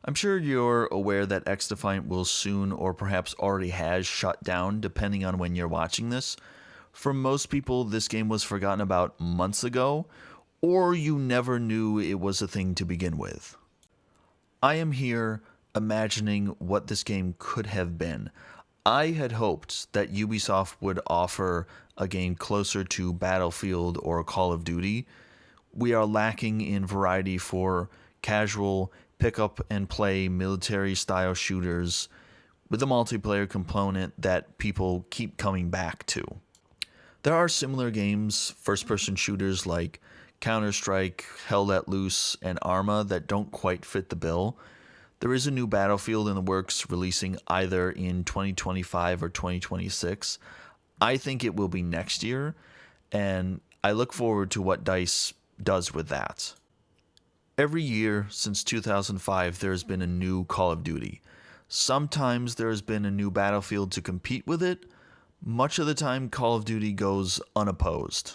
I'm sure you're aware that XDefiant will soon or perhaps already has shut down depending on when you're watching this. For most people, this game was forgotten about months ago, or you never knew it was a thing to begin with. I am here imagining what this game could have been. I had hoped that Ubisoft would offer a game closer to Battlefield or Call of Duty. We are lacking in variety for casual pick up and play military style shooters with a multiplayer component that people keep coming back to. There are similar games, first person shooters like Counter-Strike, Hell Let Loose, and Arma that don't quite fit the bill. There is a new Battlefield in the works releasing either in 2025 or 2026. I think it will be next year, and I look forward to what DICE does with that. Every year since 2005, there has been a new Call of Duty. Sometimes there has been a new Battlefield to compete with it. Much of the time, Call of Duty goes unopposed.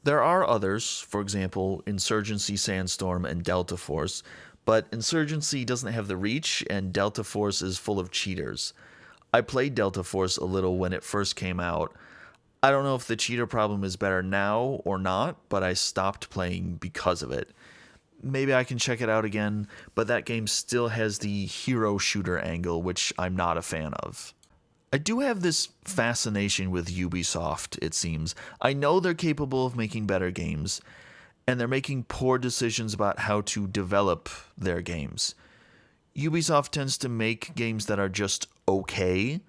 There are others, for example, Insurgency Sandstorm and Delta Force, but Insurgency doesn't have the reach, and Delta Force is full of cheaters. I played Delta Force a little when it first came out. I don't know if the cheater problem is better now or not, but I stopped playing because of it. Maybe I can check it out again, but that game still has the hero shooter angle, which I'm not a fan of. I do have this fascination with Ubisoft, it seems. I know they're capable of making better games, and they're making poor decisions about how to develop their games. Ubisoft tends to make games that are just okay.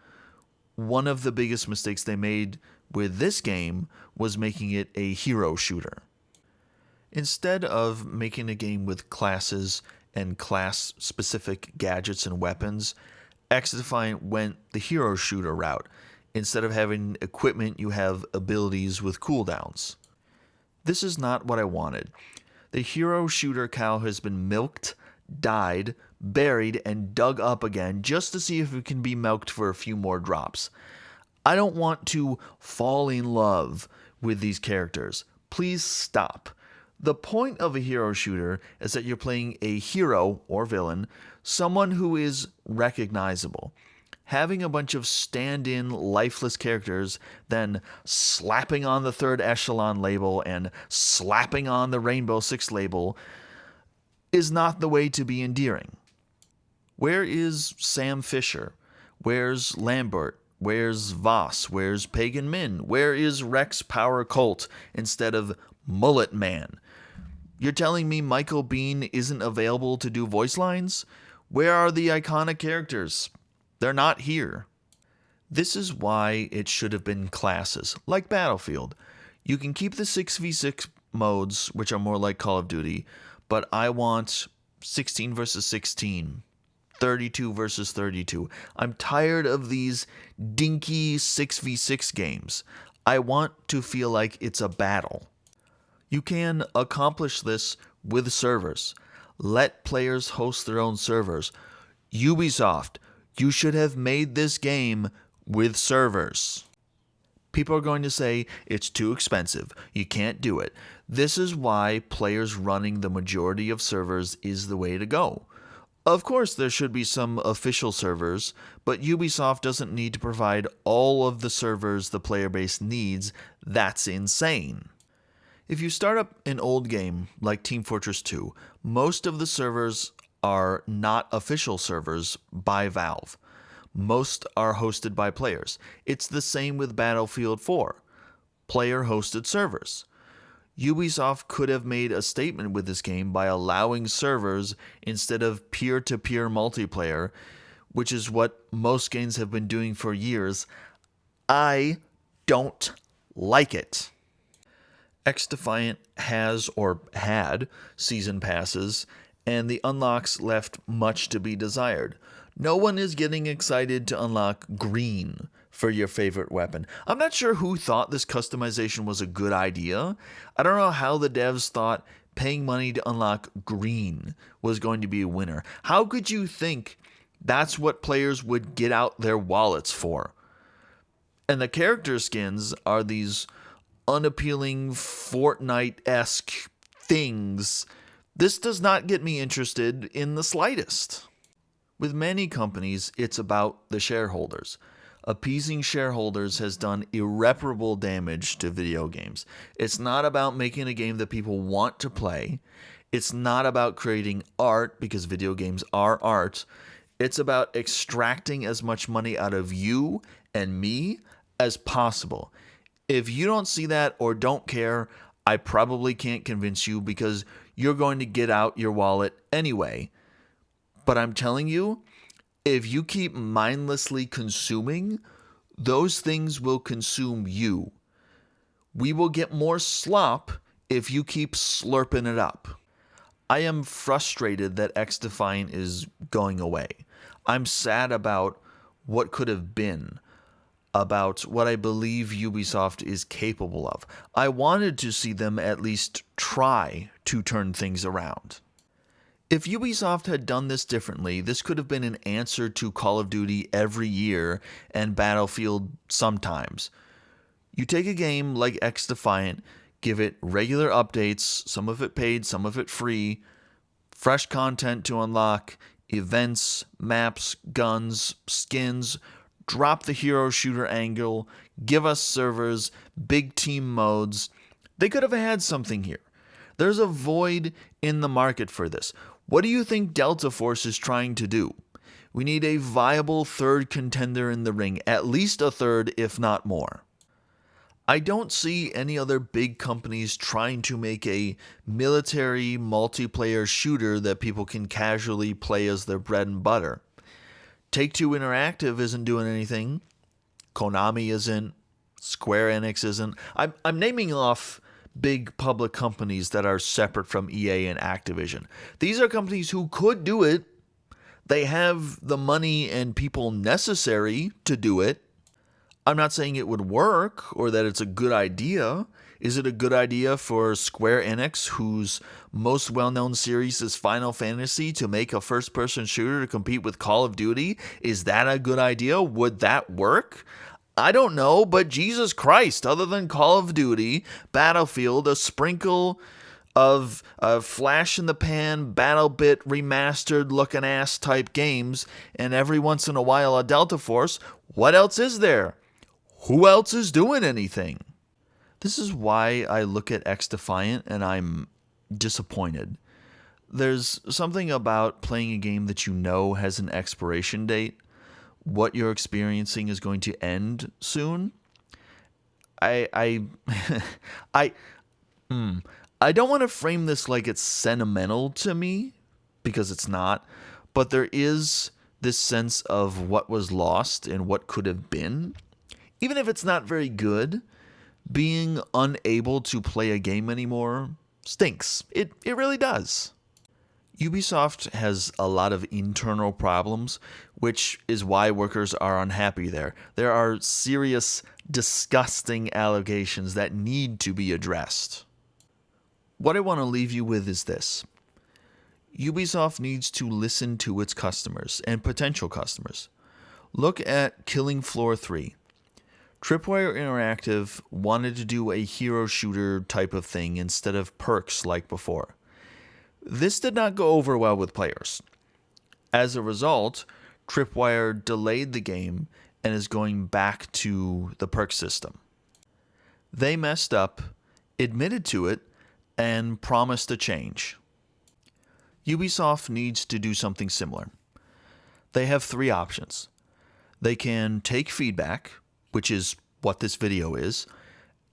One of the biggest mistakes they made with this game was making it a hero shooter. Instead of making a game with classes and class-specific gadgets and weapons, XDefiant went the hero shooter route. Instead of having equipment, you have abilities with cooldowns. This is not what I wanted. The hero shooter cow has been milked, died, buried, and dug up again just to see if it can be milked for a few more drops. I don't want to fall in love with these characters. Please stop. The point of a hero shooter is that you're playing a hero or villain, someone who is recognizable. Having a bunch of stand-in lifeless characters, then slapping on the third echelon label and slapping on the Rainbow Six label is not the way to be endearing. Where is Sam Fisher? Where's Lambert? Where's Voss? Where's Pagan Min? Where is Rex Power Colt instead of Mullet Man? You're telling me Michael Biehn isn't available to do voice lines? Where are the iconic characters? They're not here. This is why it should have been classes, like Battlefield. You can keep the 6v6 modes, which are more like Call of Duty, but I want 16 versus 16, 32 versus 32. I'm tired of these dinky 6v6 games. I want to feel like it's a battle. You can accomplish this with servers. Let players host their own servers. Ubisoft, you should have made this game with servers. People are going to say it's too expensive. You can't do it. This is why players running the majority of servers is the way to go. Of course, there should be some official servers, but Ubisoft doesn't need to provide all of the servers the player base needs. That's insane. If you start up an old game like Team Fortress 2, most of the servers are not official servers by Valve. Most are hosted by players. It's the same with Battlefield 4, player-hosted servers. Ubisoft could have made a statement with this game by allowing servers instead of peer-to-peer multiplayer, which is what most games have been doing for years. I don't like it. XDefiant has or had season passes, and the unlocks left much to be desired. No one is getting excited to unlock green for your favorite weapon. I'm not sure who thought this customization was a good idea. I don't know how the devs thought paying money to unlock green was going to be a winner. How could you think that's what players would get out their wallets for? And the character skins are these unappealing Fortnite-esque things This does not get me interested in the slightest. With many companies, it's about the shareholders. Appeasing shareholders has done irreparable damage to video games. It's not about making a game that people want to play. It's not about creating art, because video games are art. It's about extracting as much money out of you and me as possible. If you don't see that or don't care, I probably can't convince you, because you're going to get out your wallet anyway. But I'm telling you, if you keep mindlessly consuming, those things will consume you. We will get more slop if you keep slurping it up. I am frustrated that XDefiant is going away. I'm sad about what could have been, about what I believe Ubisoft is capable of. I wanted to see them at least try to turn things around. If Ubisoft had done this differently, this could have been an answer to Call of Duty every year and Battlefield sometimes. You take a game like XDefiant, give it regular updates, some of it paid, some of it free, fresh content to unlock, events, maps, guns, skins, drop the hero shooter angle, give us servers, big team modes. They could have had something here. There's a void in the market for this. What do you think Delta Force is trying to do? We need a viable third contender in the ring, at least a third, if not more. I don't see any other big companies trying to make a military multiplayer shooter that people can casually play as their bread and butter. Take-Two Interactive isn't doing anything. Konami isn't. Square Enix isn't. I'm naming off big public companies that are separate from EA and Activision. These are companies who could do it. They have the money and people necessary to do it. I'm not saying it would work or that it's a good idea. Is it a good idea for Square Enix, whose most well-known series is Final Fantasy, to make a first-person shooter to compete with Call of Duty? Is that a good idea? Would that work? I don't know, but Jesus Christ, other than Call of Duty, Battlefield, a sprinkle of flash-in-the-pan, BattleBit remastered-looking ass type games, and every once in a while a Delta Force, what else is there? Who else is doing anything? This is why I look at XDefiant and I'm disappointed. There's something about playing a game that you know has an expiration date. What you're experiencing is going to end soon. I don't want to frame this like it's sentimental to me, because it's not, but there is this sense of what was lost and what could have been. Even if it's not very good, being unable to play a game anymore stinks. It really does. Ubisoft has a lot of internal problems, which is why workers are unhappy there. There are serious, disgusting allegations that need to be addressed. What I want to leave you with is this. Ubisoft needs to listen to its customers and potential customers. Look at Killing Floor 3. Tripwire Interactive wanted to do a hero shooter type of thing instead of perks like before. This did not go over well with players. As a result, Tripwire delayed the game and is going back to the perk system. They messed up, admitted to it, and promised a change. Ubisoft needs to do something similar. They have three options. They can take feedback, which is what this video is,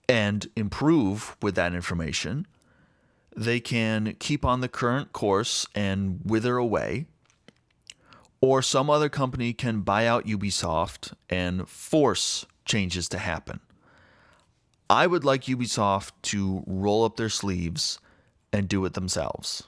and improve with that information. They can keep on the current course and wither away. Or some other company can buy out Ubisoft and force changes to happen. I would like Ubisoft to roll up their sleeves and do it themselves.